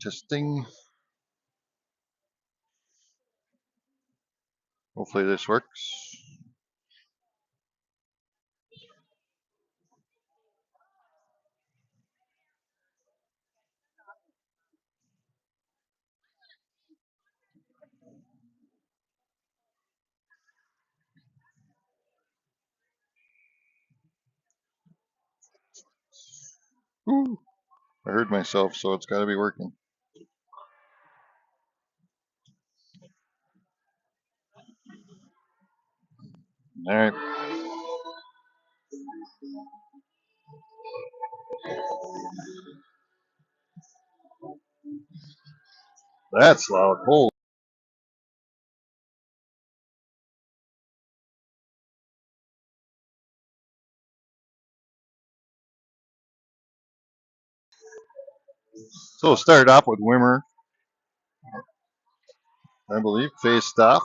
Testing. Hopefully this works. Ooh, I heard myself, so it's got to be working. All right. That's loud. Holy. So it started off with Wimmer, I believe, faced off.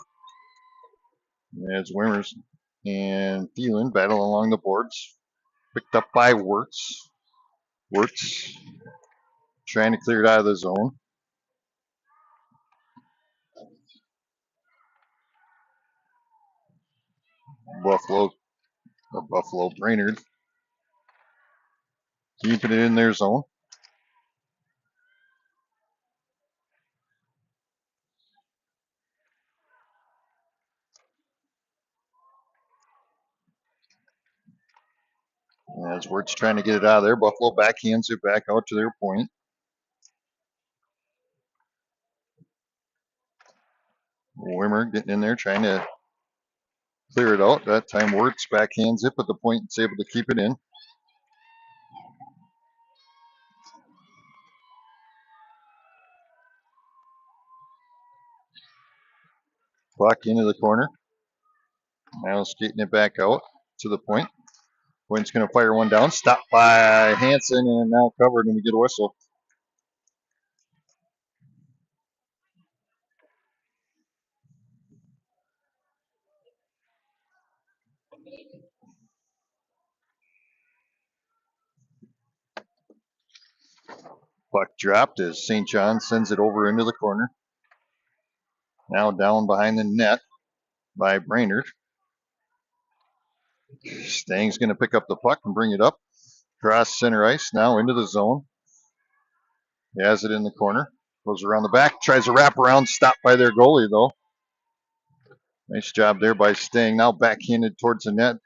As Wimmers and Thielen battle along the boards. Picked up by Wirtz. Wirtz trying to clear it out of the zone. Buffalo Brainerd keeping it in their zone. As Wirtz trying to get it out of there, Buffalo backhands it back out to their point. Wimmer getting in there trying to clear it out. That time Wirtz backhands it, but the point is able to keep it in. Puck into the corner. Now skating it back out to the point. Point's going to fire one down. Stopped by Hansen and now covered, and we get a whistle. Puck dropped as St. John sends it over into the corner. Now down behind the net by Brainerd. Stang's going to pick up the puck and bring it up. Cross center ice, now into the zone. He has it in the corner. Goes around the back, tries to wrap around, stopped by their goalie though. Nice job there by Stang. Now backhanded towards the net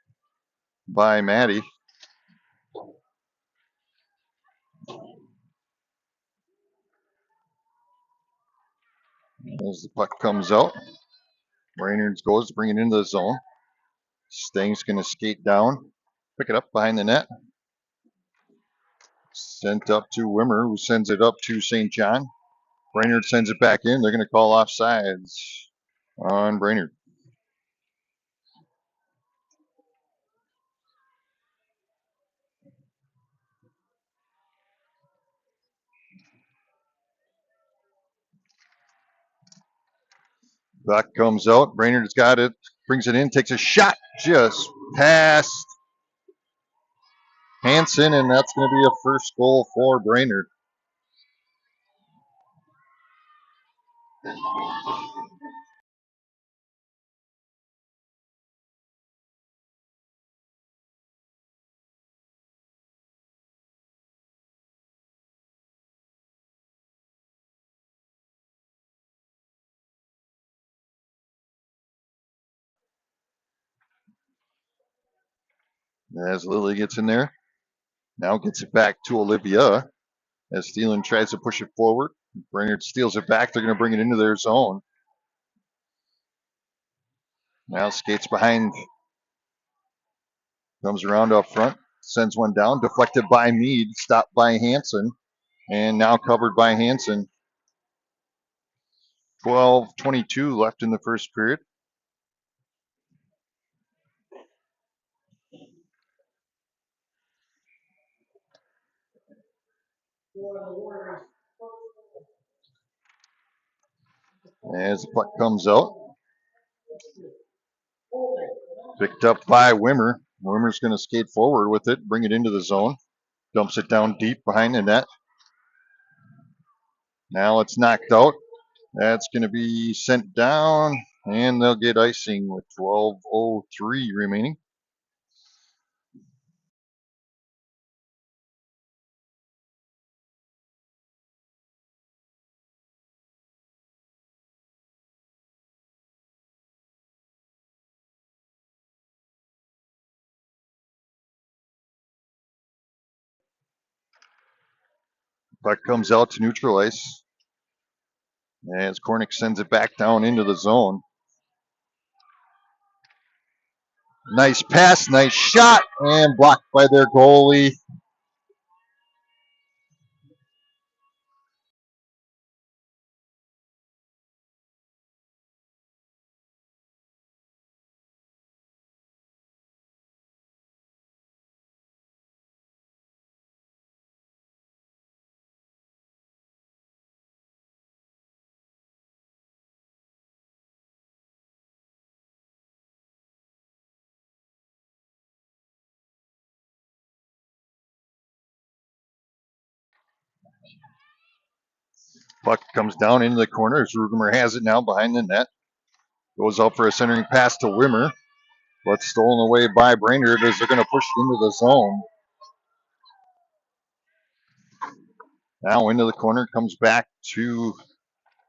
by Maddie. As the puck comes out, Brainerd goes to bring it into the zone. Stang's going to skate down, pick it up behind the net. Sent up to Wimmer, who sends it up to St. John. Brainerd sends it back in. They're going to call offsides on Brainerd. Buck comes out. Brainerd's got it. Brings it in. Takes a shot. Just past Hansen, and that's going to be a first goal for Brainerd. As Lily gets in there. Now gets it back to Olivia. As Thielen tries to push it forward. Brainerd steals it back. They're going to bring it into their zone. Now skates behind. Comes around up front. Sends one down. Deflected by Mead. Stopped by Hansen. And now covered by Hansen. 12:22 left in the first period. As the puck comes out. Picked up by Wimmer. Wimmer's going to skate forward with it, bring it into the zone. Dumps it down deep behind the net. Now it's knocked out. That's going to be sent down, and they'll get icing with 12:03 remaining. Puck comes out to neutral ice as Kornick sends it back down into the zone. Nice pass, nice shot, and blocked by their goalie. Puck comes down into the corner as Rugemer has it now behind the net. Goes out for a centering pass to Wimmer, but stolen away by Brainerd as they're going to push it into the zone. Now into the corner, comes back to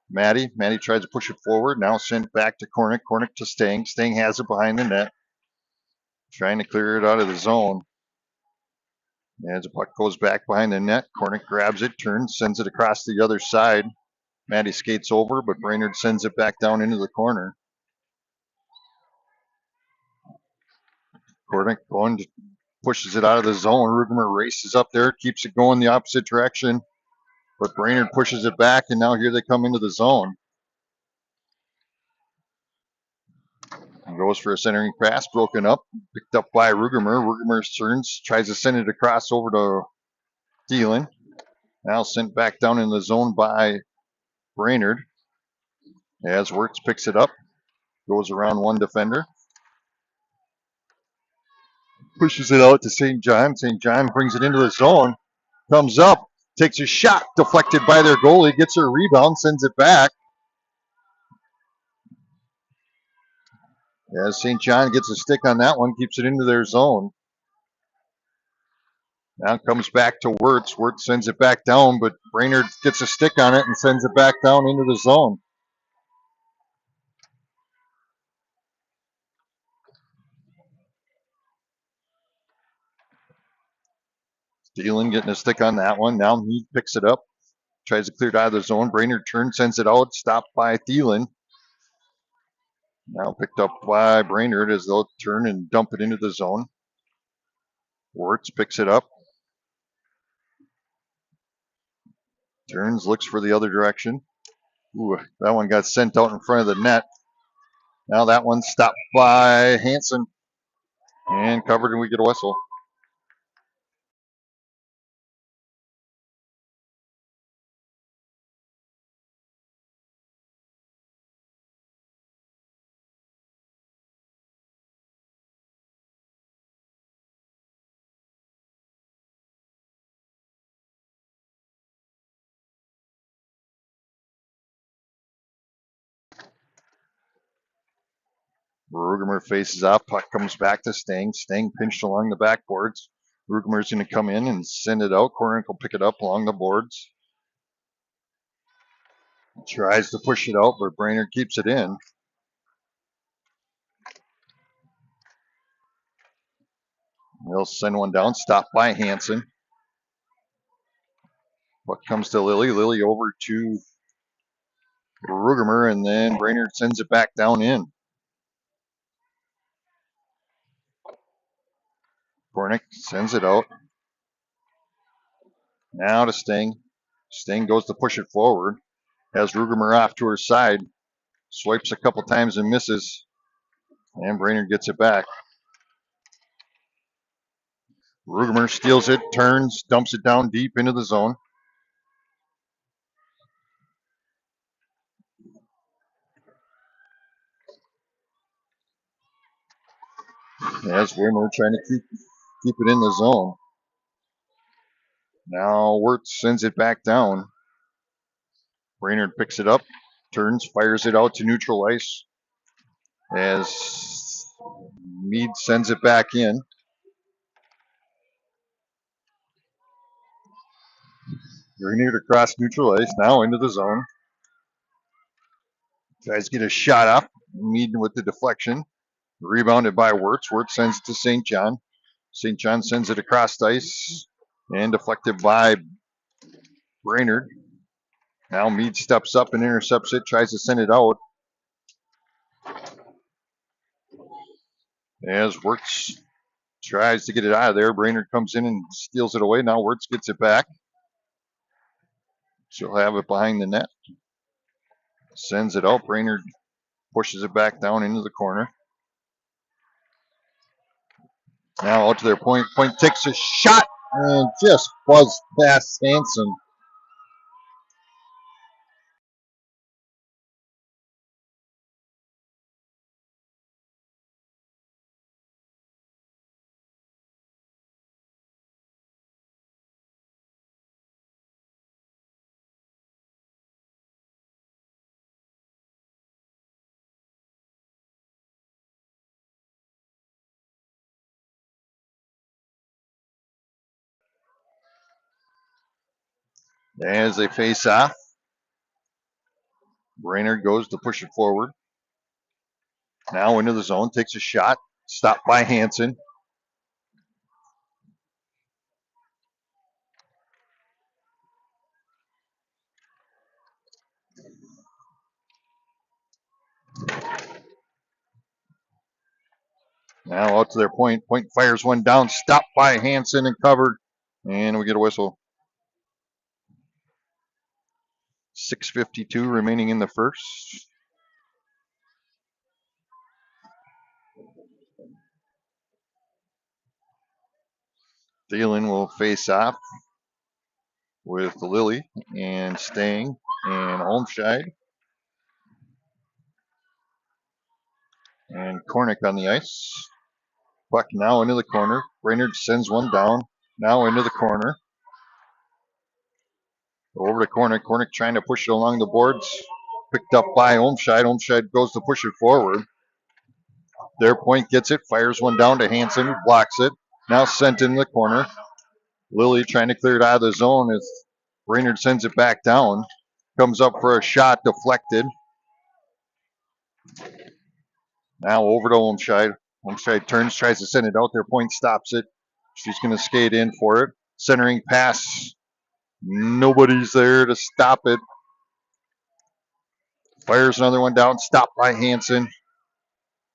Maddie. Maddie tries to push it forward. Now sent back to Kornick. Kornick to Stang. Stang has it behind the net. Trying to clear it out of the zone. As the puck goes back behind the net, Kornick grabs it, turns, sends it across the other side. Maddie skates over, but Brainerd sends it back down into the corner. Kornick pushes it out of the zone. Rugemer races up there, keeps it going the opposite direction, but Brainerd pushes it back, and now here they come into the zone. And goes for a centering pass, broken up, picked up by Rugemer. Rugemer turns, tries to send it across over to Thielen. Now sent back down in the zone by Brainerd. As Wirtz picks it up, goes around one defender, pushes it out to St. John. St. John brings it into the zone, comes up, takes a shot, deflected by their goalie, gets a rebound, sends it back. As St. John gets a stick on that one, keeps it into their zone. Now it comes back to Wirtz. Wirtz sends it back down, but Brainerd gets a stick on it and sends it back down into the zone. Thielen getting a stick on that one. Now he picks it up, tries to clear it out of the zone. Brainerd turns, sends it out, stopped by Thielen. Now picked up by Brainerd as they'll turn and dump it into the zone. Wirtz picks it up, turns, looks for the other direction. Ooh, that one got sent out in front of the net. Now that one's stopped by Hansen and covered, and we get a whistle. Rugemer faces off. Puck comes back to Stang. Stang pinched along the backboards. Rugemer's going to come in and send it out. Kornick will pick it up along the boards. Tries to push it out, but Brainerd keeps it in. They'll send one down, stopped by Hansen. Puck comes to Lilly. Lilly over to Rugemer, and then Brainerd sends it back down in. Kornick sends it out. Now to Sting. Sting goes to push it forward. Has Rugemer off to her side. Swipes a couple times and misses. And Brainerd gets it back. Rugemer steals it, turns, dumps it down deep into the zone. As Wimmer trying to keep it in the zone. Now Wirtz sends it back down. Brainerd picks it up, turns, fires it out to neutral ice as Mead sends it back in. Brainerd across neutral ice, now into the zone. Tries to get a shot off. Mead with the deflection. Rebounded by Wirtz. Wirtz sends it to St. John. St. John sends it across ice and deflected by Brainerd. Now Mead steps up and intercepts it, tries to send it out. As Wirtz tries to get it out of there, Brainerd comes in and steals it away. Now Wirtz gets it back. She'll have it behind the net. Sends it out. Brainerd pushes it back down into the corner. Now out to their point. Point takes a shot and just buzzed past Hansen. As they face off, Brainerd goes to push it forward. Now into the zone, takes a shot, stopped by Hansen. Now out to their point. Point fires one down, stopped by Hansen and covered. And we get a whistle. 6:52 remaining in the first. Thielen will face off with Lilly and Stang and Olmscheid. And Kornick on the ice. Puck now into the corner. Brainerd sends one down. Now into the corner. Over to Kornick. Kornick trying to push it along the boards. Picked up by Olmscheid. Olmscheid goes to push it forward. Their point gets it. Fires one down to Hansen. Blocks it. Now sent in the corner. Lilly trying to clear it out of the zone as Brainerd sends it back down. Comes up for a shot. Deflected. Now over to Olmscheid. Olmscheid turns, tries to send it out there. Point stops it. She's going to skate in for it. Centering pass. Nobody's there to stop it. Fires another one down. Stopped by Hansen.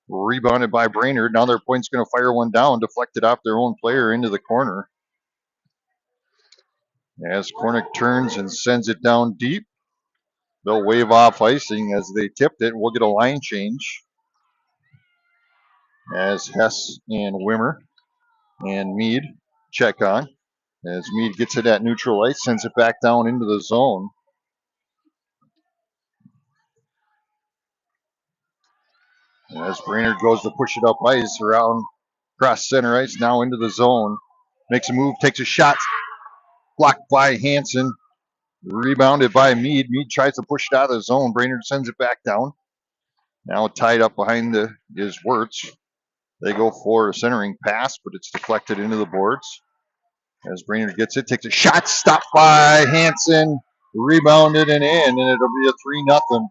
Rebounded by Brainerd. Now their point's going to fire one down. Deflected off their own player into the corner. As Kornick turns and sends it down deep. They'll wave off icing as they tipped it. We'll get a line change. As Hess and Wimmer and Mead check on. As Mead gets it at neutral ice, sends it back down into the zone. As Brainerd goes to push it up ice around across center ice, now into the zone. Makes a move, takes a shot. Blocked by Hansen. Rebounded by Mead. Mead tries to push it out of the zone. Brainerd sends it back down. Now tied up behind is Wirtz. They go for a centering pass, but it's deflected into the boards. As Brainerd gets it, takes a shot, stopped by Hansen, rebounded and in, and it'll be a 3-0.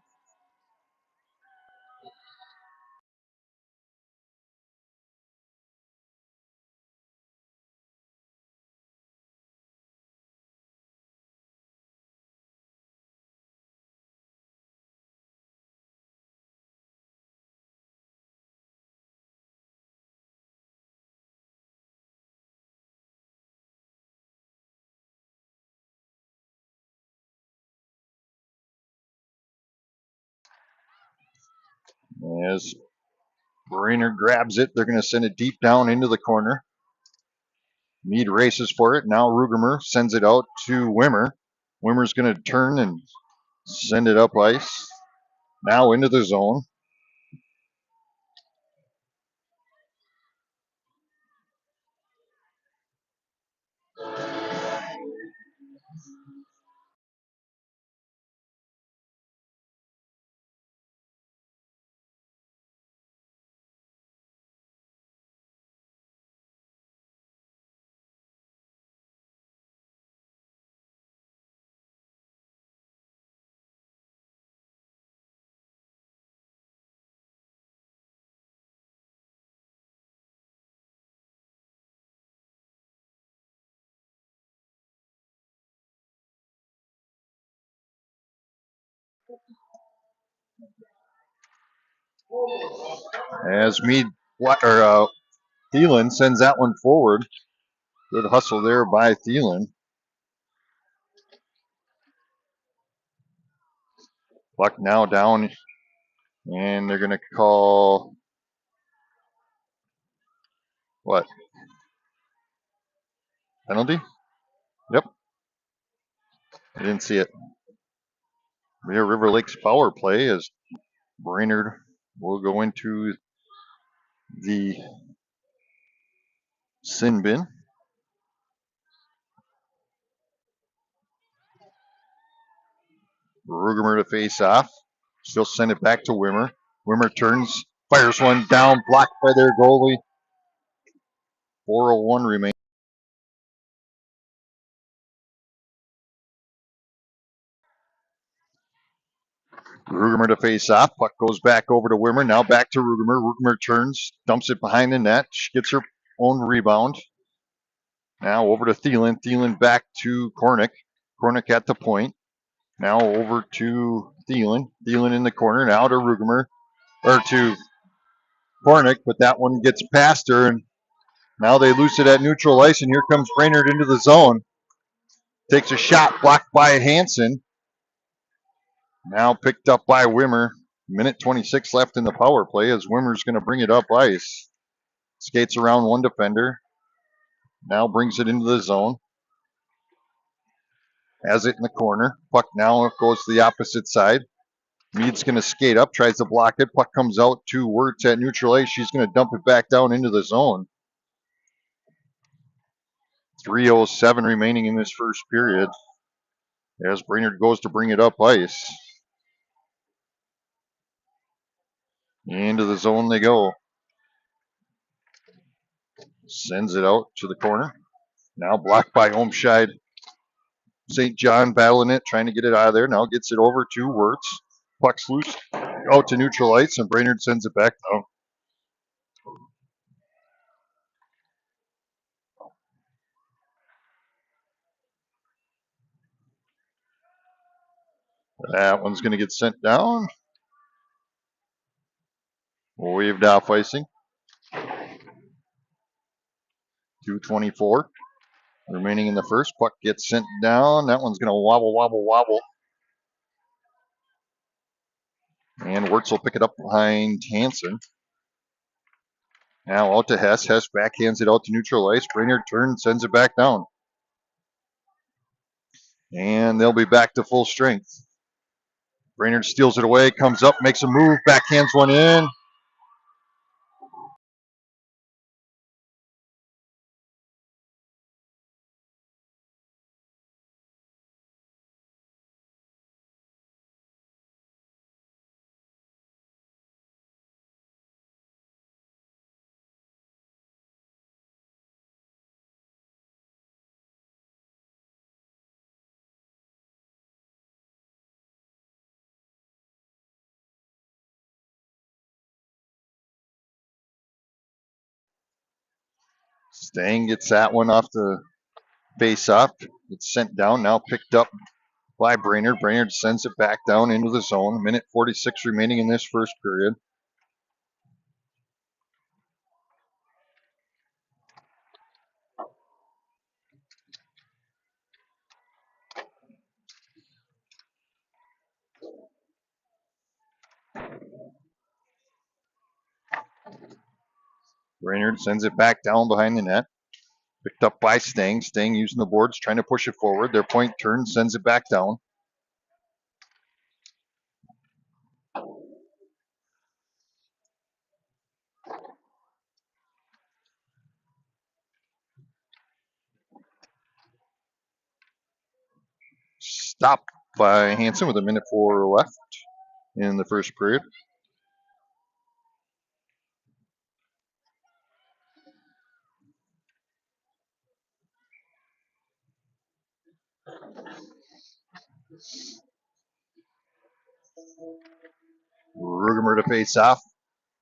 As Brainerd grabs it, they're going to send it deep down into the corner. Mead races for it. Now Rugemer sends it out to Wimmer. Wimmer's going to turn and send it up ice. Now into the zone. As Thielen sends that one forward. Good hustle there by Thielen. Puck now down, and they're going to call what? Penalty? Yep. I didn't see it. Here, River Lakes power play as Brainerd will go into the sin bin. Rugemer to face off. Still send it back to Wimmer. Wimmer turns, fires one down, blocked by their goalie. 4:01 remains. Rugemer to face off. Puck goes back over to Wimmer. Now back to Rugemer. Rugemer turns, dumps it behind the net. She gets her own rebound. Now over to Thielen. Thielen back to Kornick. Kornick at the point. Now over to Thielen. Thielen in the corner. Now to Rugemer. Or to Kornick, but that one gets past her, and now they loose it at neutral ice, and here comes Brainerd into the zone. Takes a shot, blocked by Hansen. Now picked up by Wimmer. Minute 26 left in the power play as Wimmer's going to bring it up ice. Skates around one defender. Now brings it into the zone. Has it in the corner. Puck now goes to the opposite side. Mead's going to skate up, tries to block it. Puck comes out to Wirtz at neutral ice. She's going to dump it back down into the zone. 3:07 remaining in this first period as Brainerd goes to bring it up ice. Into the zone they go. Sends it out to the corner. Now blocked by Olmscheid. St. John battling it, trying to get it out of there. Now gets it over to Wirtz. Puck's loose out to neutral ice, and Brainerd sends it back down. That one's going to get sent down. Waved off icing. 2:24 remaining in the first. Puck gets sent down. That one's going to wobble. And Wirtz will pick it up behind Hansen. Now out to Hess. Hess backhands it out to neutral ice. Brainerd turns, sends it back down. And they'll be back to full strength. Brainerd steals it away, comes up, makes a move, backhands one in. Stang gets that one off the face off. It's sent down, now picked up by Brainerd. Brainerd sends it back down into the zone. Minute 46 remaining in this first period. Brainerd sends it back down behind the net. Picked up by Stang. Stang using the boards, trying to push it forward. Their point turns, sends it back down. Stopped by Hansen with a minute 4 left in the first period. Rugemer to face off.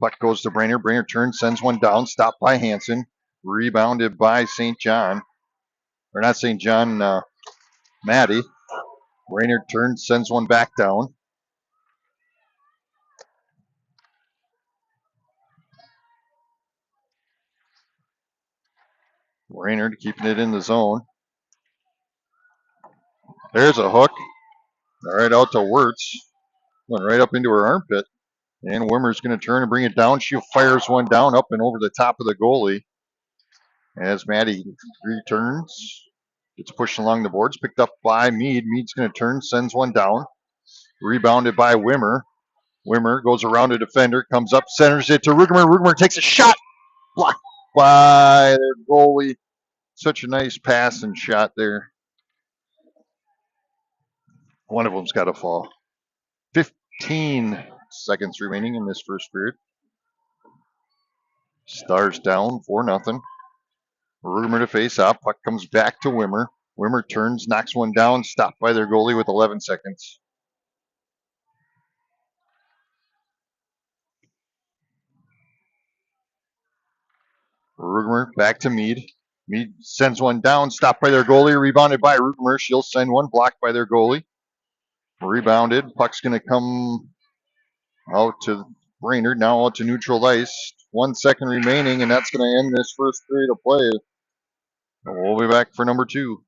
Puck goes to Brainerd. Brainerd turns, sends one down. Stopped by Hansen. Rebounded by St. John. Or not St. John, Maddie. Brainerd turns, sends one back down. Raynard keeping it in the zone. There's a hook. All right, out to Wirtz. Went right up into her armpit. And Wimmer's going to turn and bring it down. She fires one down up and over the top of the goalie. As Maddie returns, gets pushed along the boards, picked up by Mead. Mead's going to turn, sends one down. Rebounded by Wimmer. Wimmer goes around a defender, comes up, centers it to Rugemer. Rugemer takes a shot. Blocked by their goalie. Such a nice pass and shot there. One of them's got to fall. 15 seconds remaining in this first period. Stars down 4-0. Rugemer to face off. Puck comes back to Wimmer. Wimmer turns, knocks one down, stopped by their goalie with 11 seconds. Rugemer back to Mead. Mead sends one down, stopped by their goalie, rebounded by Rugemer. She'll send one, blocked by their goalie. Rebounded. Puck's going to come out to Brainerd, now out to neutral ice. 1 second remaining, and that's going to end this first period of play. We'll be back for number 2.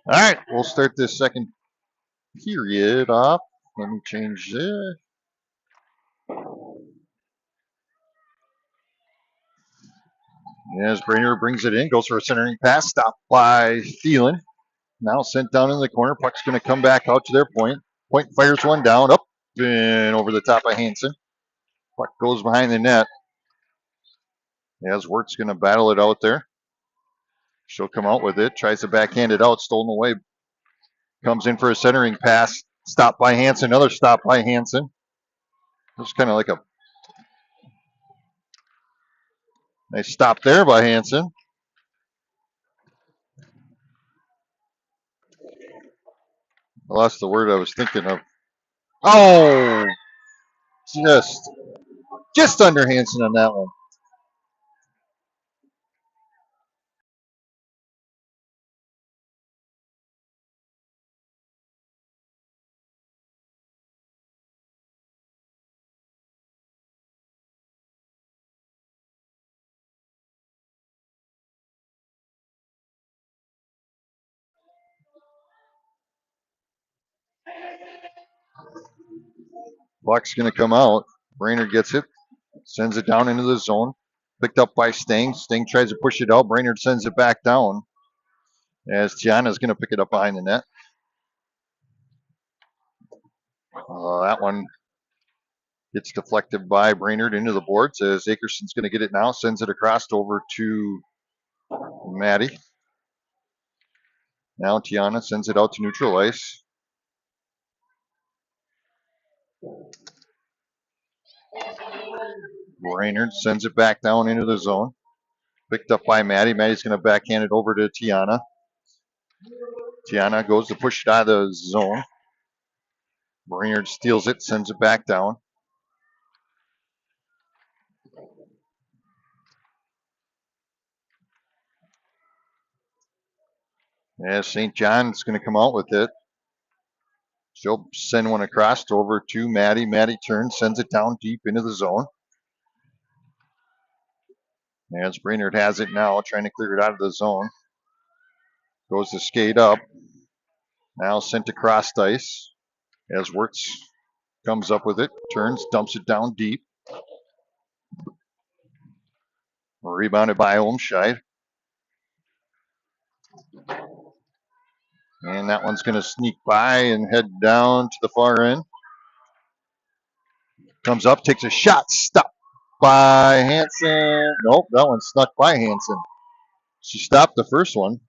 All right, we'll start this second period off. Let me change this. As Brainerd brings it in, goes for a centering pass, stopped by Thielen. Now sent down in the corner. Puck's going to come back out to their point. Point fires one down, up and over the top of Hansen. Puck goes behind the net. As Wirt's going to battle it out there. She'll come out with it, tries to backhand it out, stolen away. Comes in for a centering pass, stopped by Hansen, another stop by Hansen. It's kind of like a nice stop there by Hansen. I lost the word I was thinking of. Oh, just Just under Hansen on that one. Puck's going to come out. Brainerd gets it, sends it down into the zone. Picked up by Sting. Sting tries to push it out. Brainerd sends it back down as Tiana's going to pick it up behind the net. That one gets deflected by Brainerd into the boards as Akerson's going to get it now. Sends it across over to Maddie. Now Tiana sends it out to neutral ice. Brainerd sends it back down into the zone. Picked up by Maddie. Maddie's going to backhand it over to Tiana. Tiana goes to push it out of the zone. Brainerd steals it, sends it back down. As St. John's going to come out with it. She'll send one across over to Maddie. Maddie turns, sends it down deep into the zone. As Brainerd has it now, trying to clear it out of the zone. Goes to skate up. Now sent across ice. As Wirtz comes up with it, turns, dumps it down deep. Rebounded by Olmscheid. And that one's going to sneak by and head down to the far end. Comes up, takes a shot, stopped by Hansen. Nope, that one snuck by Hansen. She stopped the first one.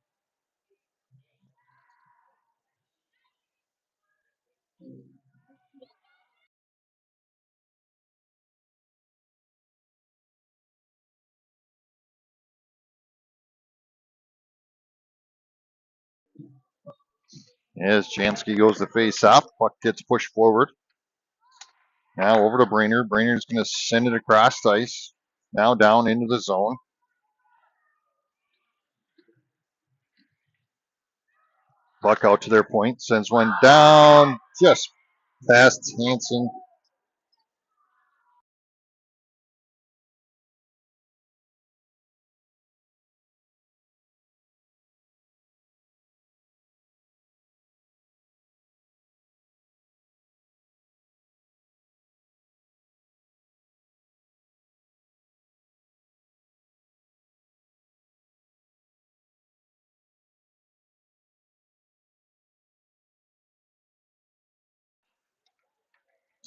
As Jansky goes to face off, puck gets pushed forward. Now over to Brainerd. Brainerd's going to send it across ice. Now down into the zone. Puck out to their point. Sends one down just past Hansen.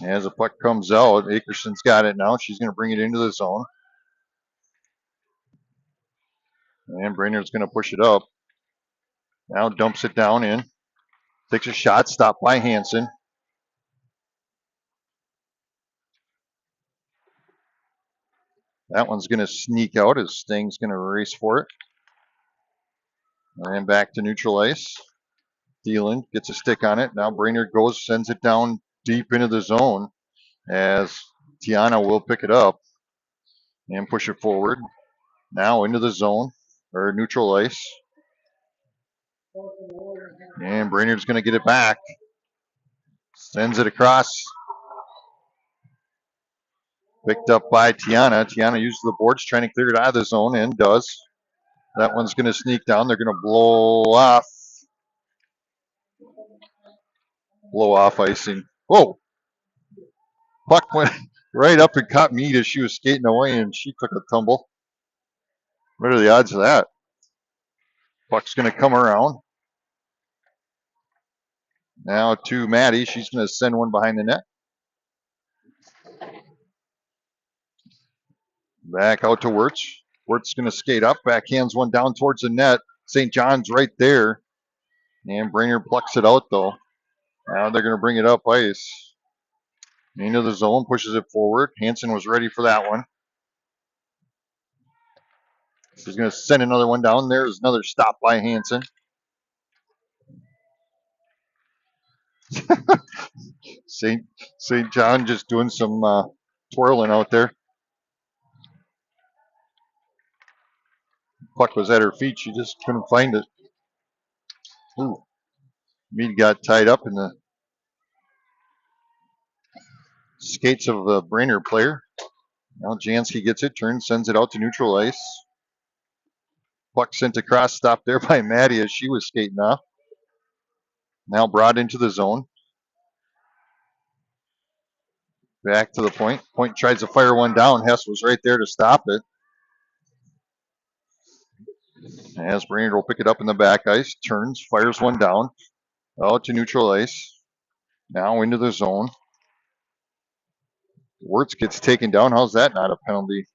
As the puck comes out, Akerson's got it now. She's going to bring it into the zone. And Brainerd's going to push it up. Now dumps it down in. Takes a shot, stopped by Hansen. That one's going to sneak out as Sting's going to race for it. And back to neutral ice. Thielen gets a stick on it. Now Brainerd goes, sends it down deep into the zone as Tiana will pick it up and push it forward. Now into the zone, or neutral ice. And Brainerd's going to get it back. Sends it across. Picked up by Tiana. Tiana uses the boards trying to clear it out of the zone and does. That one's going to sneak down. They're going to blow off icing. Whoa! Puck went right up and caught Mead as she was skating away, and she took a tumble. What are the odds of that? Puck's going to come around. Now to Maddie. She's going to send one behind the net. Back out to Wirtz. Wirtz going to skate up. Backhands one down towards the net. St. John's right there. And Brainerd plucks it out, though. Now they're going to bring it up ice. Into the zone, pushes it forward. Hansen was ready for that one. She's going to send another one down. There's another stop by Hansen. St. John just doing some twirling out there. Puck was at her feet. She just couldn't find it. Ooh. Mead got tied up in the skates of the Brainerd player. Now Jansky gets it, turns, sends it out to neutral ice. Puck sent across, stopped there by Maddie as she was skating off. Now brought into the zone. Back to the point. Point tries to fire one down. Hess was right there to stop it. As Brainerd will pick it up in the back ice, turns, fires one down. Out to neutral ice. Now into the zone. Wirtz gets taken down. How's that not a penalty?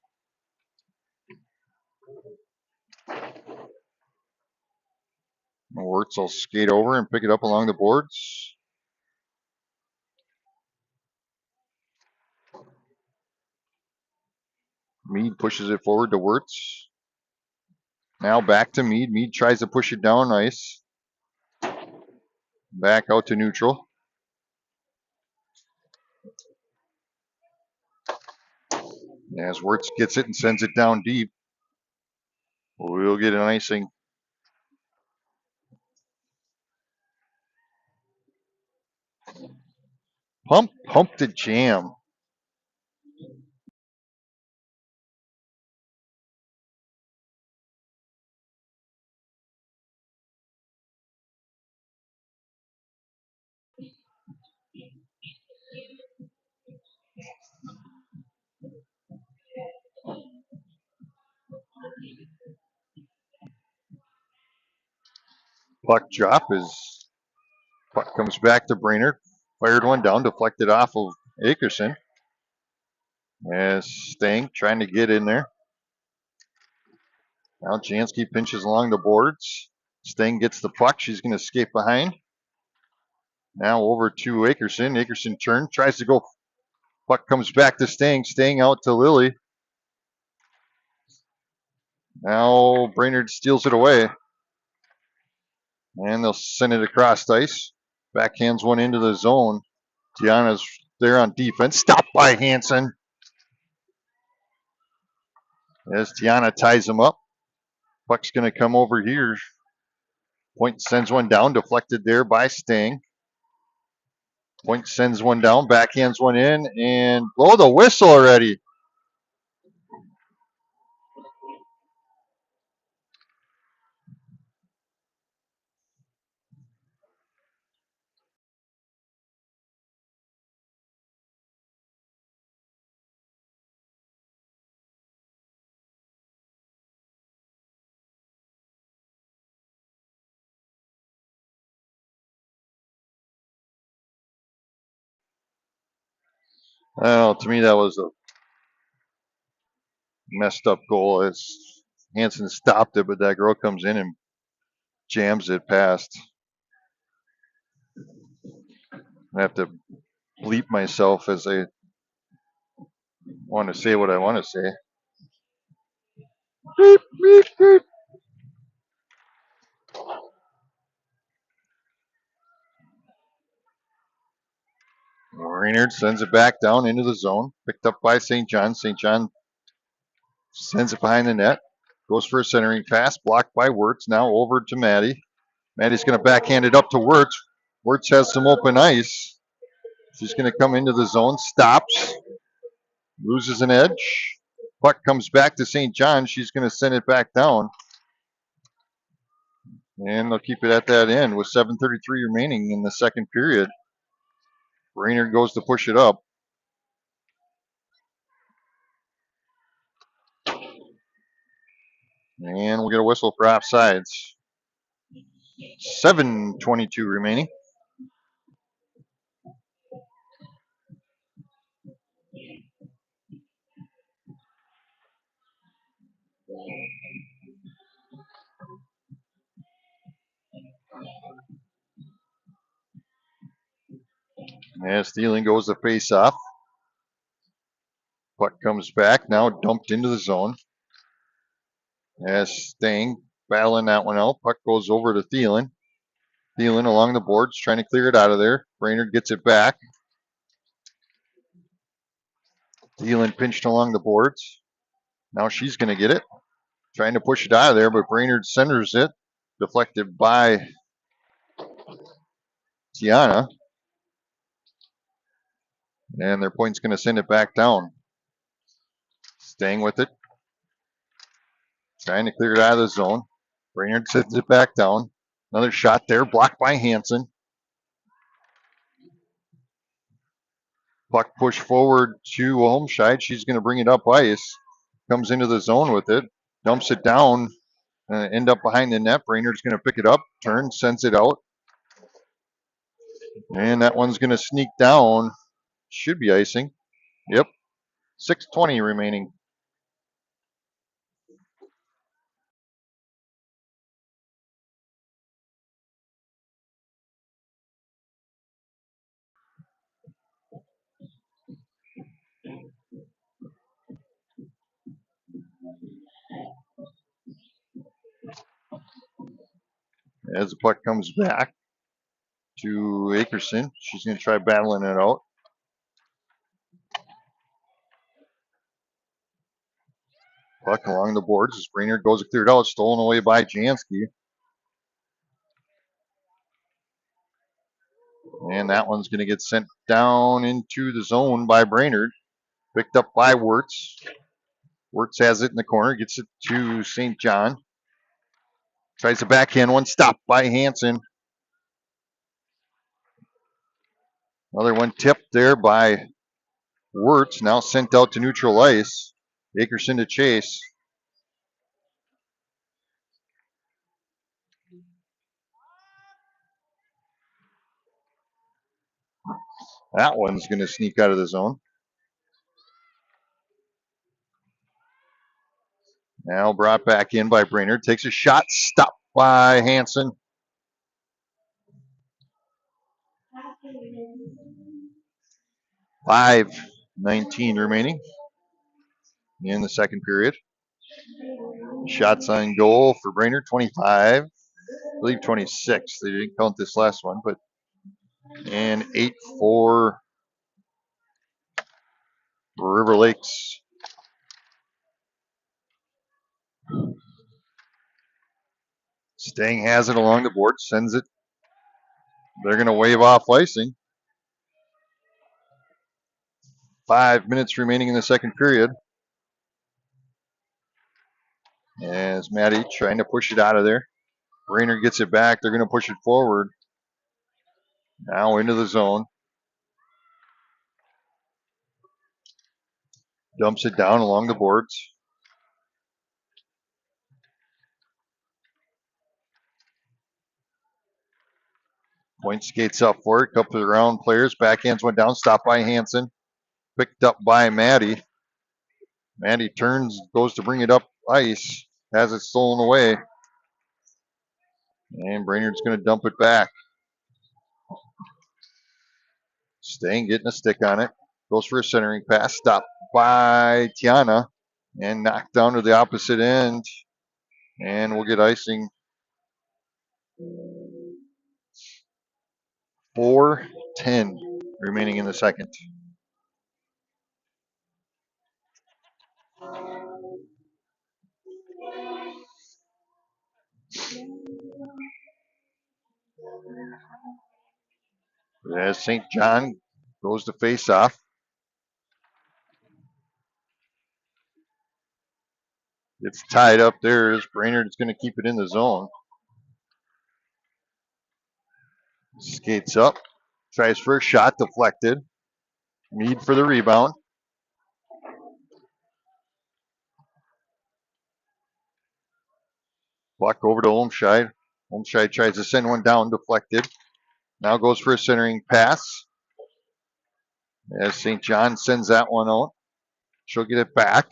Wirtz will skate over and pick it up along the boards. Mead pushes it forward to Wirtz. Now back to Mead. Mead tries to push it down ice. Back out to neutral. As Wirtz gets it and sends it down deep. We'll get an icing. Pump to jam. Puck drop is puck comes back to Brainerd. Fired one down, deflected off of Akerson. As Stang trying to get in there. Now Jansky pinches along the boards. Stang gets the puck. She's going to skate behind. Now over to Akerson. Akerson turns, tries to go. Puck comes back to Stang. Stang out to Lily. Now Brainerd steals it away. And they'll send it across ice. Backhands one into the zone. Tiana's there on defense. Stopped by Hansen. As Tiana ties him up. Puck's going to come over here. Point sends one down. Deflected there by Stang. Point sends one down. Backhands one in. And blow the whistle already. Well, to me, that was a messed up goal. As Hansen stopped it, but that girl comes in and jams it past. I have to bleep myself as I want to say what I want to say. Beep, beep, beep. Brainerd sends it back down into the zone. Picked up by St. John. St. John sends it behind the net. Goes for a centering pass. Blocked by Wirtz. Now over to Maddie. Maddie's going to backhand it up to Wirtz. Wirtz has some open ice. She's going to come into the zone. Stops. Loses an edge. Puck comes back to St. John. She's going to send it back down. And they'll keep it at that end with 7:33 remaining in the second period. Brainerd goes to push it up. And we'll get a whistle for offsides. 7:22 remaining. As stealing goes to face off. Puck comes back, now dumped into the zone. As Stang battling that one out. Puck goes over to Thielen. Thielen along the boards, trying to clear it out of there. Brainerd gets it back. Thielen pinched along the boards. Now she's going to get it. trying to push it out of there, but Brainerd centers it. Deflected by Tiana. And their point's going to send it back down. Staying with it. Trying to clear it out of the zone. Brainerd sends it back down. Another shot there, blocked by Hansen. Puck pushed forward to Olmscheid. She's going to bring it up ice. Comes into the zone with it. Dumps it down. End up behind the net. Brainerd's going to pick it up. Turns, sends it out. And that one's going to sneak down. Should be icing. Yep. 6:20 remaining. As the puck comes back to Akerson, she's going to try battling it out. Puck along the boards as Brainerd goes to clear it out. Stolen away by Jansky. And that one's going to get sent down into the zone by Brainerd. Picked up by Wirtz. Wirtz has it in the corner. Gets it to St. John. Tries to backhand one. Stopped by Hansen. Another one tipped there by Wirtz. Now sent out to neutral ice. Akerson to chase. That one's going to sneak out of the zone. Now brought back in by Brainerd. Takes a shot. Stopped by Hansen. $5:19 remaining in the second period. Shots on goal for Brainerd, 25. I believe 26. They didn't count this last one, but and 8 for River Lakes. Stang has it along the board, sends it. They're going to wave off icing. 5 minutes remaining in the second period. As Maddie trying to push it out of there. Brainerd gets it back. They're going to push it forward. Now into the zone. Dumps it down along the boards. Point skates up for it. Couple of round players. Backhands went down. Stopped by Hansen. Picked up by Maddie. Maddie turns, goes to bring it up ice. Has it stolen away. And Brainerd's going to dump it back. Staying, getting a stick on it. Goes for a centering pass. Stopped by Tiana. And knocked down to the opposite end. And we'll get icing. 4:10 remaining in the second. As St. John goes to face off. It's tied up there as Brainerd is going to keep it in the zone. Skates up. Tries for a shot. Deflected. Mead for the rebound. Puck over to Olmscheid. Olmscheid tries to send one down. Deflected. Now goes for a centering pass. As St. John sends that one out. She'll get it back.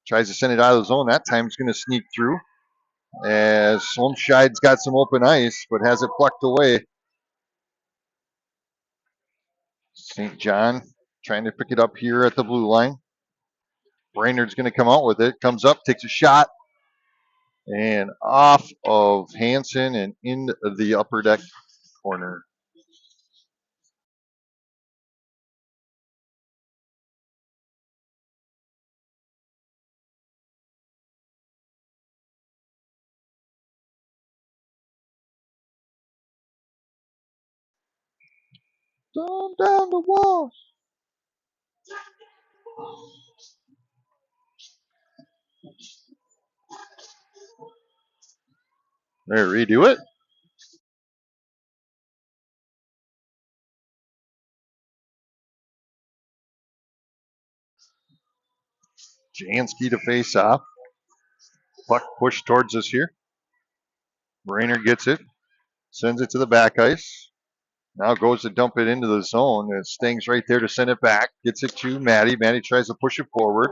Tries to send it out of the zone. That time it's going to sneak through. As Olmscheid's got some open ice, but has it plucked away. St. John trying to pick it up here at the blue line. Brainerd's going to come out with it. Comes up, takes a shot, and off of Hansen and in the upper deck corner. Down the wall. There, redo it. Jansky to face off. Puck pushed towards us here. Brainerd gets it. Sends it to the back ice. Now goes to dump it into the zone. It stings right there to send it back. Gets it to Maddie. Maddie tries to push it forward.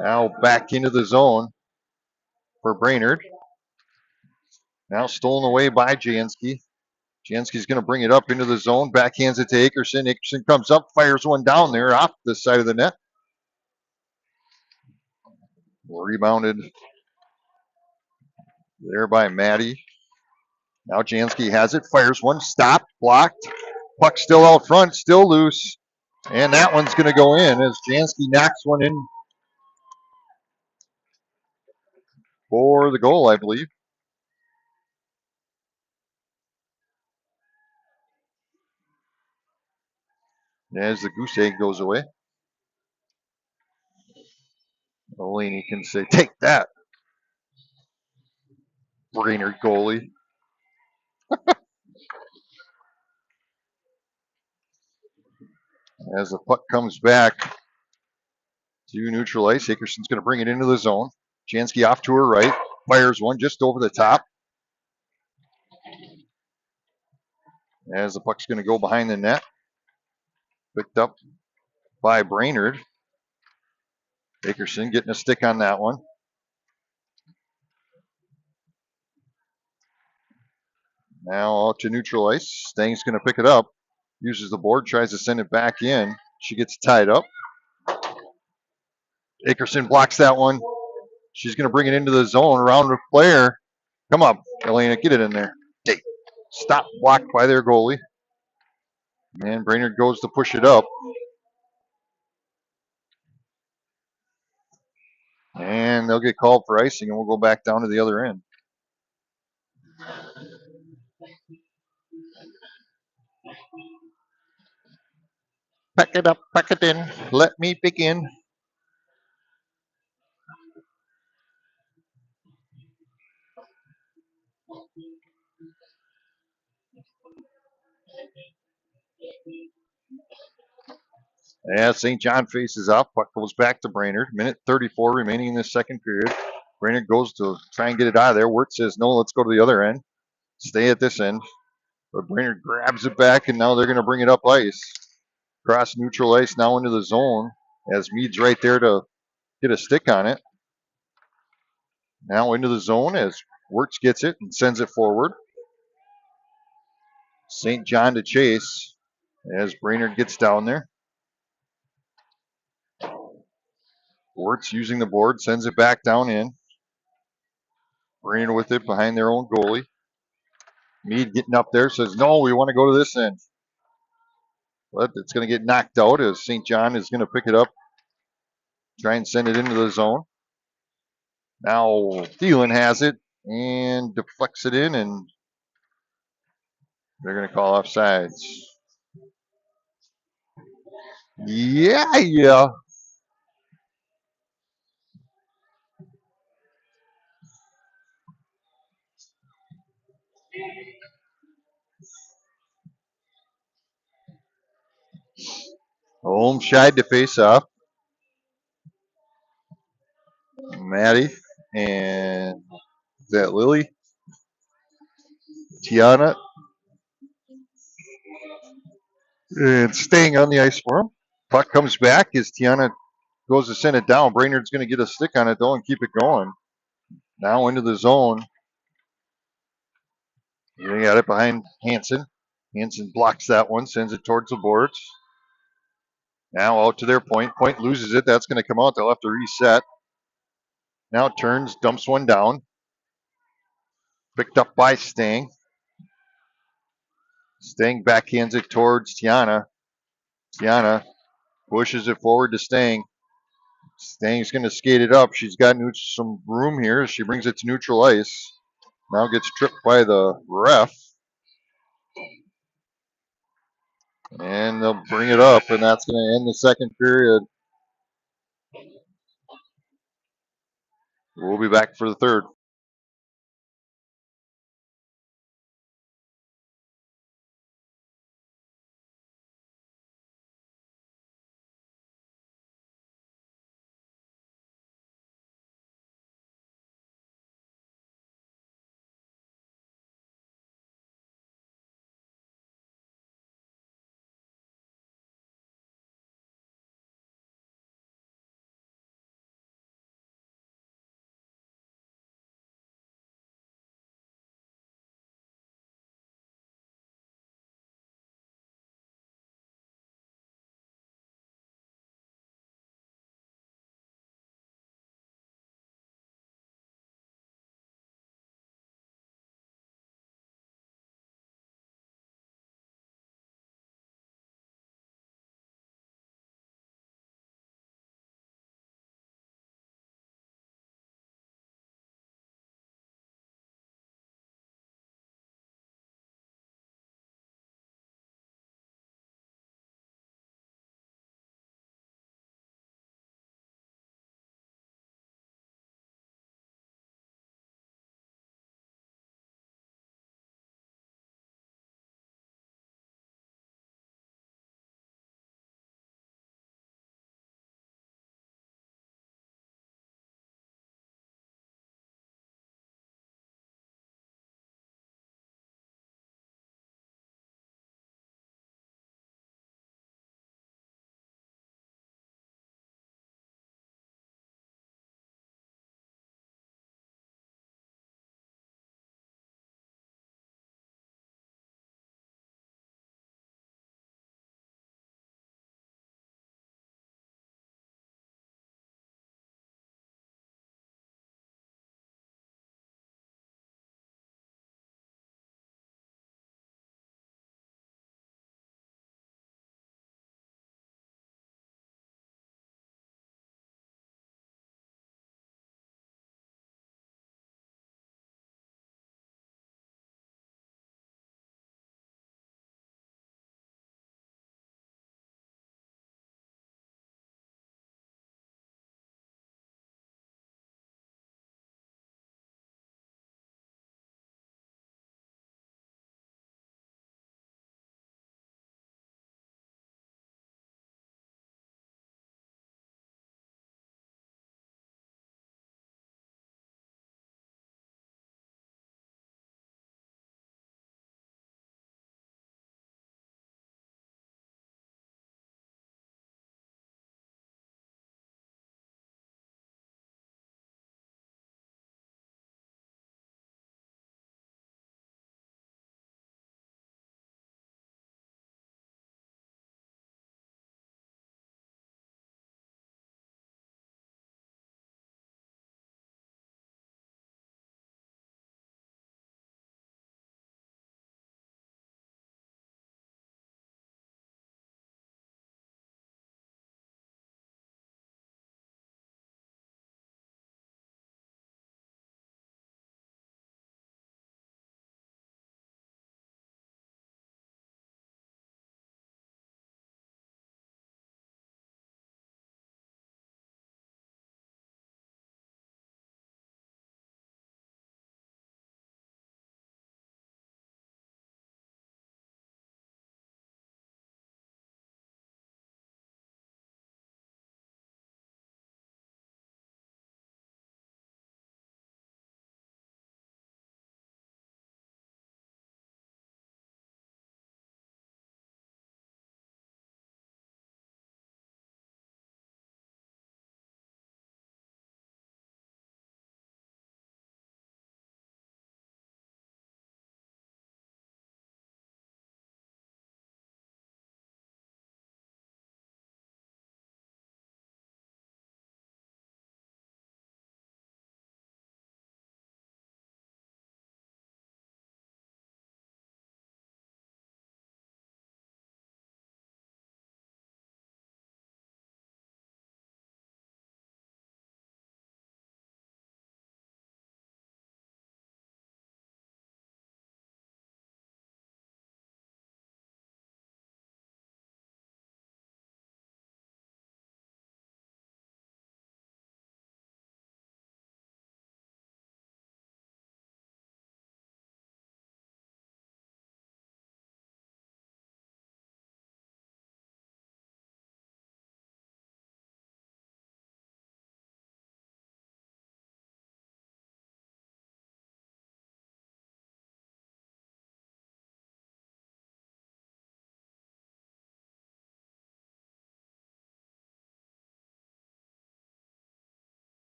Now back into the zone for Brainerd. Now stolen away by Jansky. Jansky's going to bring it up into the zone. Backhands it to Akerson. Akerson comes up, fires one down there off the side of the net. Rebounded there by Maddie. Now Jansky has it, fires one, stopped, blocked. Puck still out front, still loose. And that one's going to go in as Jansky knocks one in for the goal, I believe. As the goose egg goes away. Olaney can say, take that, Brainerd goalie. As the puck comes back to neutral ice, Hickerson's going to bring it into the zone. Jansky off to her right, fires one just over the top. As the puck's going to go behind the net. Picked up by Brainerd. Hickerson getting a stick on that one. Now out to neutral ice. Stang's going to pick it up. Uses the board, tries to send it back in. She gets tied up. Hickerson blocks that one. She's going to bring it into the zone around the player. Come on, Elena, get it in there. Hey, stop, blocked by their goalie. And Brainerd goes to push it up. And they'll get called for icing, and we'll go back down to the other end. Pack it up, pack it in. Let me begin. As St. John faces off, puck goes back to Brainerd. Minute 34 remaining in the second period. Brainerd goes to try and get it out of there. Wirt says, no, let's go to the other end. Stay at this end. But Brainerd grabs it back, and now they're going to bring it up ice. Cross neutral ice now into the zone as Mead's right there to get a stick on it. Now into the zone as Wirtz gets it and sends it forward. St. John to chase as Brainerd gets down there. Wirtz using the board, sends it back down in. Brainerd with it behind their own goalie. Mead getting up there says, no, we want to go to this end. But it's going to get knocked out as St. John is going to pick it up, try and send it into the zone. Now Thielen has it and deflects it in, and they're going to call offsides. Yeah. Holmes shied to face off. Maddie and is that Lily? Tiana. And staying on the ice for him. Puck comes back as Tiana goes to send it down. Brainerd's going to get a stick on it though and keep it going. Now into the zone. They got it behind Hansen. Hansen blocks that one, sends it towards the boards. Now out to their point. Point loses it. That's going to come out. They'll have to reset. Now turns, dumps one down. Picked up by Stang. Stang backhands it towards Tiana. Tiana pushes it forward to Stang. Stang's going to skate it up. She's got some room here. She brings it to neutral ice. Now gets tripped by the ref. And they'll bring it up, and that's going to end the second period. We'll be back for the third.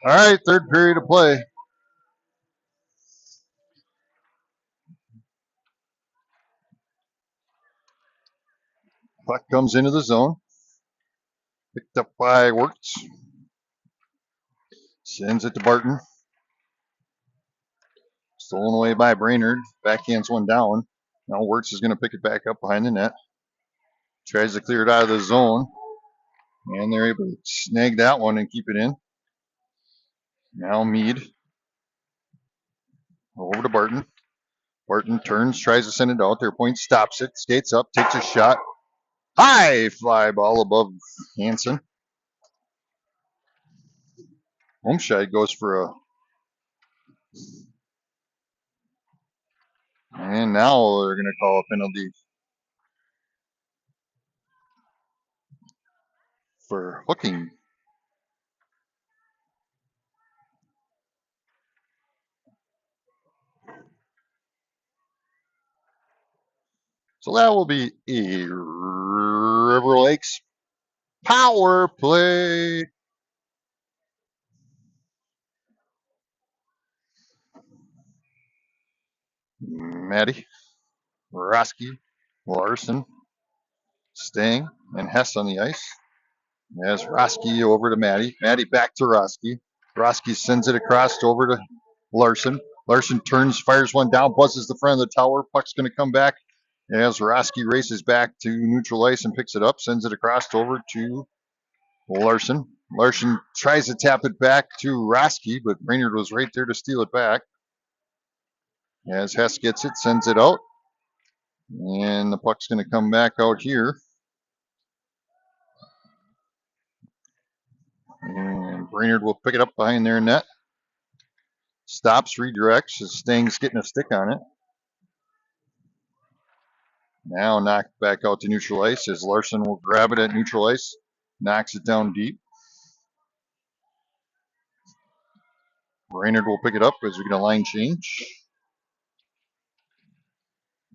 All right, third period of play. Puck comes into the zone. Picked up by Wirtz. Sends it to Barton. Stolen away by Brainerd. Backhands one down. Now Wirtz is going to pick it back up behind the net. Tries to clear it out of the zone. And they're able to snag that one and keep it in. Now Mead. Over to Barton. Barton turns, tries to send it out. Their point stops it. Skates up, takes a shot. High fly ball above Hansen. Homscheid goes for a... And now they're going to call a penalty for hooking. So that will be a River Lakes power play. Maddie, Roski, Larson, Stang, and Hess on the ice. As Roski over to Maddie. Maddie back to Roski. Roski sends it across over to Larson. Larson turns, fires one down, buzzes the front of the tower. Puck's going to come back as Roski races back to neutral ice and picks it up, sends it across over to Larson. Larson tries to tap it back to Roski, but Brainerd was right there to steal it back. As Hess gets it, sends it out. And the puck's going to come back out here. And Brainerd will pick it up behind their net. Stops, redirects, as Stang's getting a stick on it. Now knocked back out to neutral ice as Larson will grab it at neutral ice. Knocks it down deep. Brainerd will pick it up as we get a line change.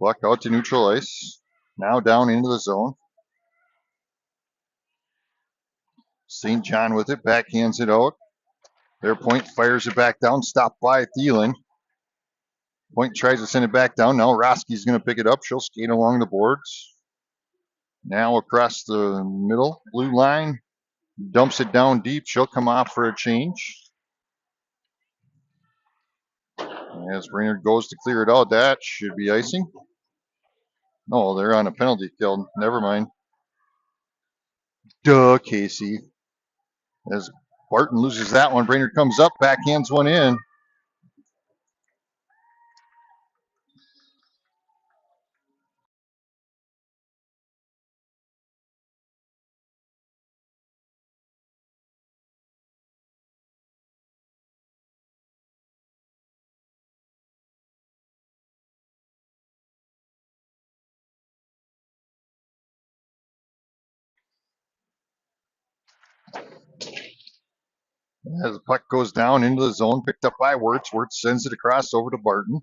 Puck out to neutral ice. Now down into the zone. St. John with it, backhands it out. Their point fires it back down, stopped by Thielen. Point tries to send it back down. Now Roski's going to pick it up. She'll skate along the boards. Now across the middle, blue line. Dumps it down deep. She'll come off for a change. As Brainerd goes to clear it out, that should be icing. No, they're on a penalty kill. Never mind. Duh, Casey. As Barton loses that one, Brainerd comes up, backhands one in. As the puck goes down into the zone, picked up by Wirtz. Wirtz sends it across over to Barton.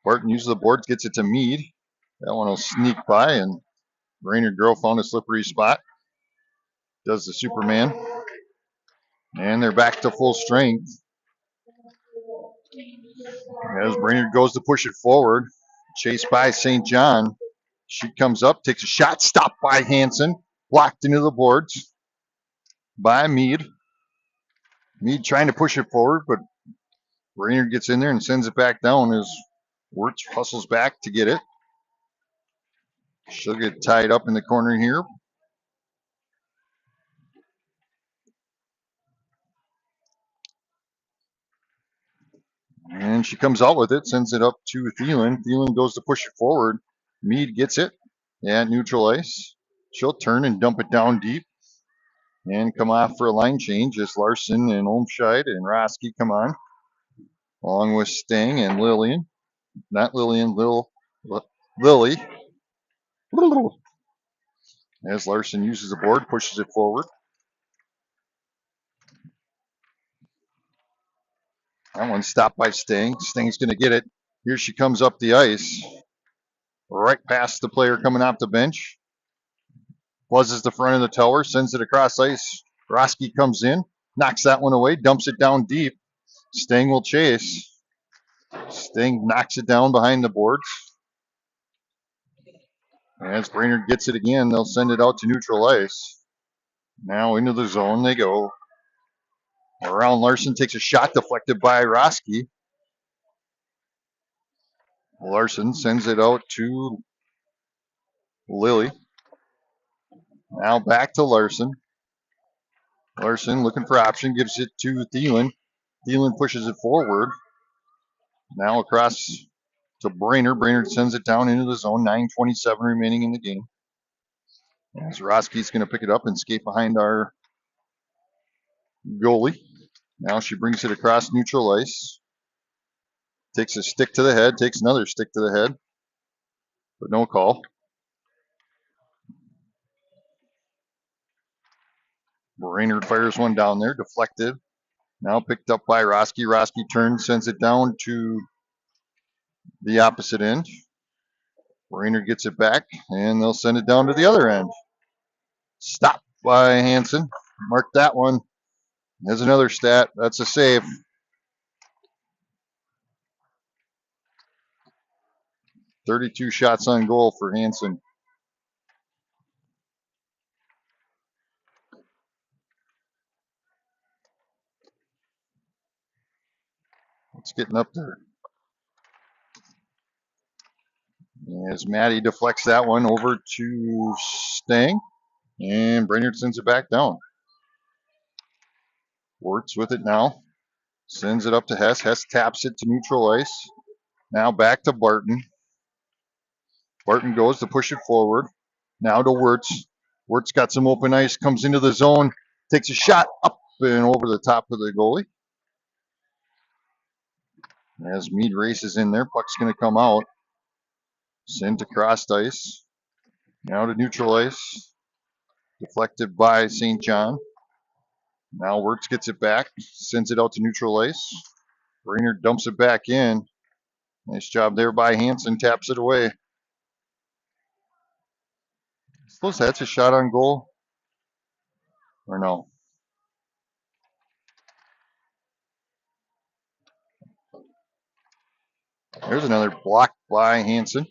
Barton uses the boards, gets it to Mead. That one will sneak by, and Brainerd girl found a slippery spot. Does the Superman. And they're back to full strength. As Brainerd goes to push it forward, chased by St. John. She comes up, takes a shot, stopped by Hansen, blocked into the boards by Mead. Mead trying to push it forward, but Brainerd gets in there and sends it back down as Wirtz hustles back to get it. She'll get tied up in the corner here. And she comes out with it, sends it up to Thielen. Thielen goes to push it forward. Mead gets it at neutral ice. She'll turn and dump it down deep and come off for a line change as Larson and Olmscheid and Roski come on, along with Stang and Lillian. Not Lillian, Lily. As Larson uses the board, pushes it forward. That one's stopped by Stang. Stang's going to get it. Here she comes up the ice. Right past the player coming off the bench. Buzzes the front of the tower, sends it across ice. Roski comes in, knocks that one away, dumps it down deep. Sting will chase. Sting knocks it down behind the boards. As Brainerd gets it again, they'll send it out to neutral ice. Now into the zone they go. Around Larson takes a shot deflected by Roski. Larson sends it out to Lilly. Now back to Larson. Larson looking for option, gives it to Thielen. Thielen pushes it forward. Now across to Brainerd. Brainerd sends it down into the zone. 9:27 remaining in the game. As Roski's going to pick it up and skate behind our goalie. Now she brings it across neutral ice. Takes a stick to the head, takes another stick to the head, but no call. Brainerd fires one down there, deflected. Now picked up by Roski. Roski turns, sends it down to the opposite end. Brainerd gets it back, and they'll send it down to the other end. Stopped by Hansen. Mark that one. There's another stat. That's a save. .32 shots on goal for Hansen. It's getting up there. As Maddie deflects that one over to Stang, and Brainerd sends it back down. Wirtz with it now. Sends it up to Hess. Hess taps it to neutral ice. Now back to Barton. Barton goes to push it forward. Now to Wirtz. Wirtz got some open ice, comes into the zone, takes a shot up and over the top of the goalie. As Meade races in there, puck's going to come out. Sent across ice. Now to neutral ice. Deflected by St. John. Now Wirtz gets it back, sends it out to neutral ice. Brainerd dumps it back in. Nice job there by Hansen, taps it away. Suppose that's a shot on goal, or no? There's another block by Hansen.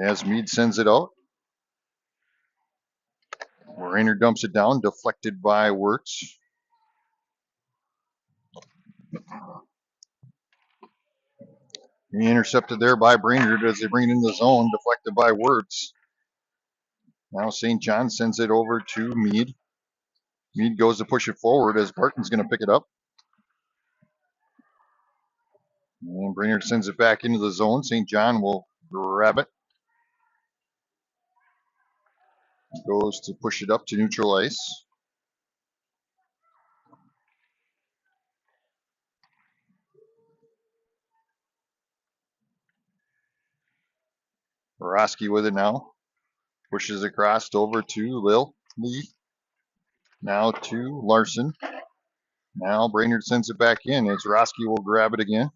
As Meade sends it out. Brainerd dumps it down, deflected by Wirtz. Intercepted there by Brainerd as they bring it in the zone, deflected by Wirtz. Now St. John sends it over to Meade. Meade goes to push it forward as Barton's going to pick it up. And Brainerd sends it back into the zone. St. John will grab it. Goes to push it up to neutral ice. Roski with it now. Pushes across over to Lee. Now to Larson. Now Brainerd sends it back in as Roski will grab it again.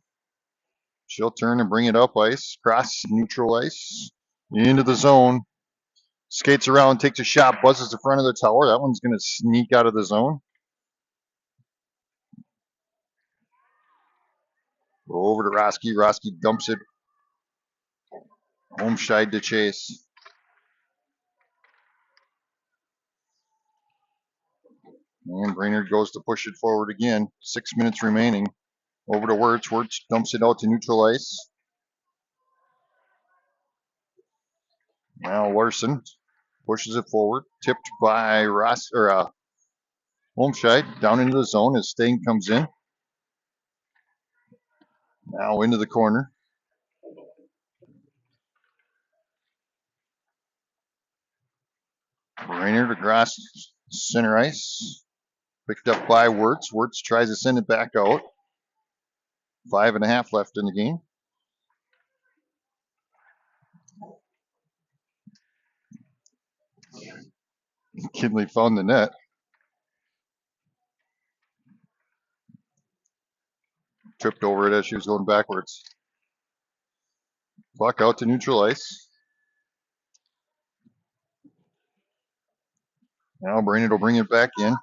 She'll turn and bring it up ice. Cross neutral ice. Into the zone. Skates around, takes a shot, buzzes the front of the tower. That one's going to sneak out of the zone. Go over to Roski. Roski dumps it. Homeshide to chase. And Brainerd goes to push it forward again. 6 minutes remaining. Over to Wirtz. Wirtz dumps it out to neutral ice. Now Larson pushes it forward. Tipped by Homeshide. Down into the zone as Stain comes in. Now into the corner. Brainerd across center ice. Picked up by Wirtz. Wirtz tries to send it back out. 5.5 left in the game. Kinley found the net. Tripped over it as she was going backwards. Puck out to neutral ice. Now Brainerd will bring it back in.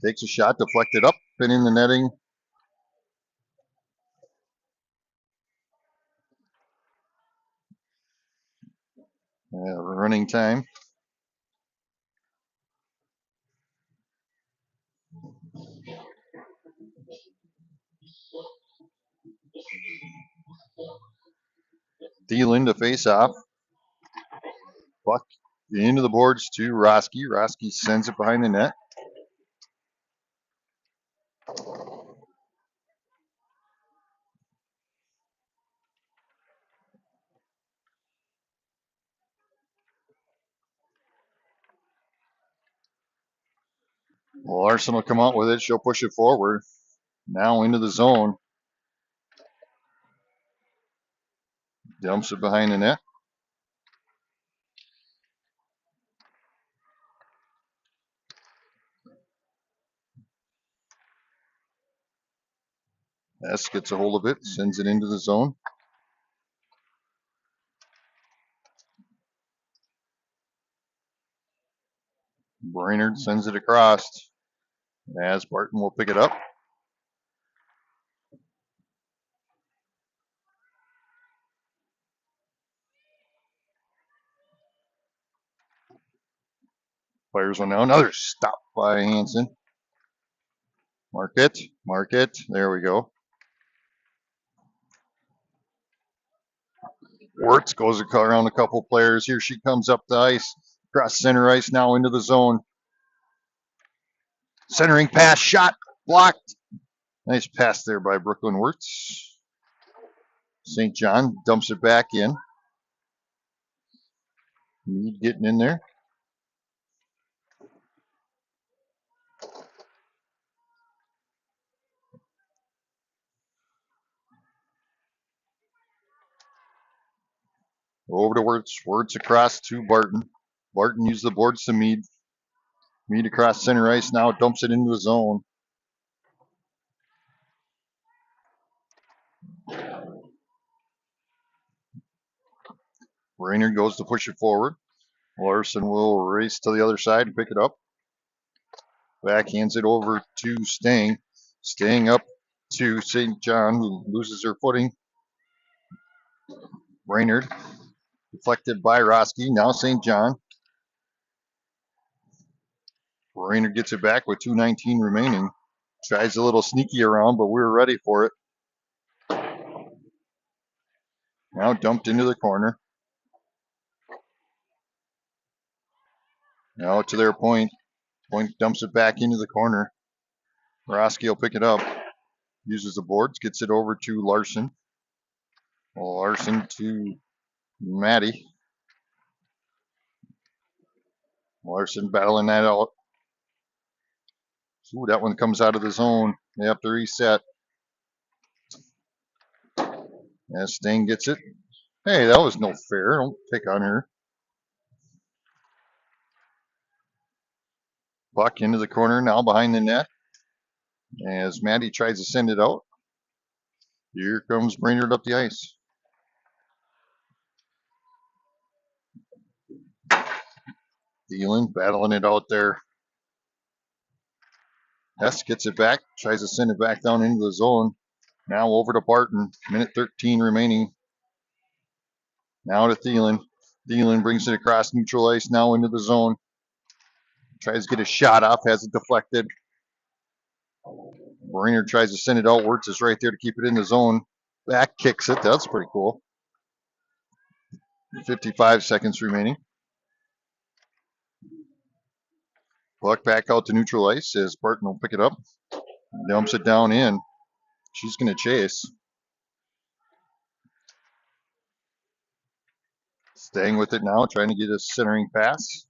Takes a shot, deflected up and in the netting. Running time. Thielen to face off. Puck into the boards to Roski. Roski sends it behind the net. Larson will come out with it. She'll push it forward. Now into the zone. Dumps it behind the net. S gets a hold of it, sends it into the zone. Brainerd sends it across. As Barton will pick it up. Fires one now. Another stop by Hansen. Mark it. There we go. Wirtz goes around a couple players. Here she comes up the ice. Across center ice now into the zone. Centering pass, shot, blocked. Nice pass there by Brooklyn Wirtz. St. John dumps it back in. Mead getting in there. Over to Wirtz. Wirtz across to Barton. Barton used the boards to Mead. Mead across center ice now dumps it into the zone. Raynard goes to push it forward. Larson will race to the other side and pick it up. Backhands it over to Stang. Stang up to St. John, who loses her footing. Brainerd deflected by Roski. Now St. John. Brainerd gets it back with 2:19 remaining. Tries a little sneaky around, but we were ready for it. Now dumped into the corner. Now to their point. Point dumps it back into the corner. Roski will pick it up. Uses the boards. Gets it over to Larson. Larson to Maddie. Larson battling that out. Ooh, that one comes out of the zone. They have to reset. As Sting gets it. Hey, that was no fair. Don't pick on her. Puck into the corner now behind the net. As Maddie tries to send it out. Here comes Brainerd up the ice. Thielen battling it out there. Hess gets it back. Tries to send it back down into the zone. Now over to Barton. Minute 13 remaining. Now to Thielen. Thielen brings it across neutral ice now into the zone. Tries to get a shot off. Has it deflected. Brainerd tries to send it out. Wirtz is right there to keep it in the zone. Back kicks it. That's pretty cool. 55 seconds remaining. Puck back out to neutral ice as Barton will pick it up. Dumps it down in. She's going to chase. Staying with it now, trying to get a centering pass.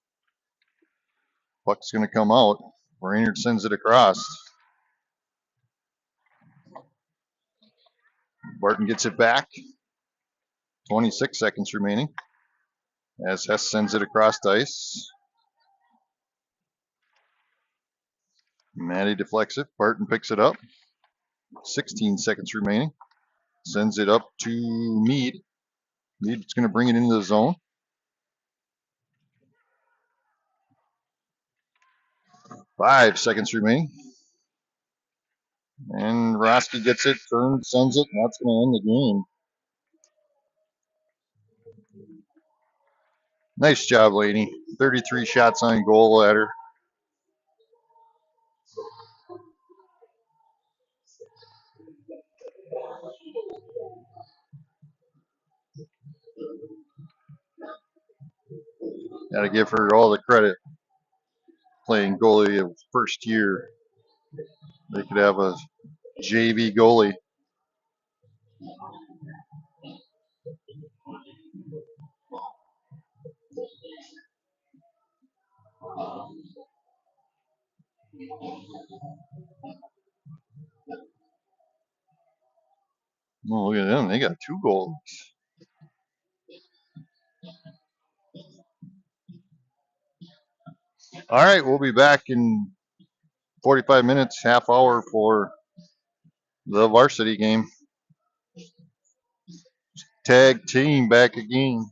Puck's going to come out. Brainerd sends it across. Barton gets it back. 26 seconds remaining. As Hess sends it across the ice. Maddie deflects it. Barton picks it up. 16 seconds remaining. Sends it up to Mead. Mead's going to bring it into the zone. 5 seconds remaining. And Roski gets it, turns, sends it, and that's going to end the game. Nice job, lady. 33 shots on goal at her. Got to give her all the credit playing goalie of first year. They could have a JV goalie. Oh, look at them. They got 2 goals. All right, we'll be back in 45 minutes, half hour for the varsity game. Tag team back again.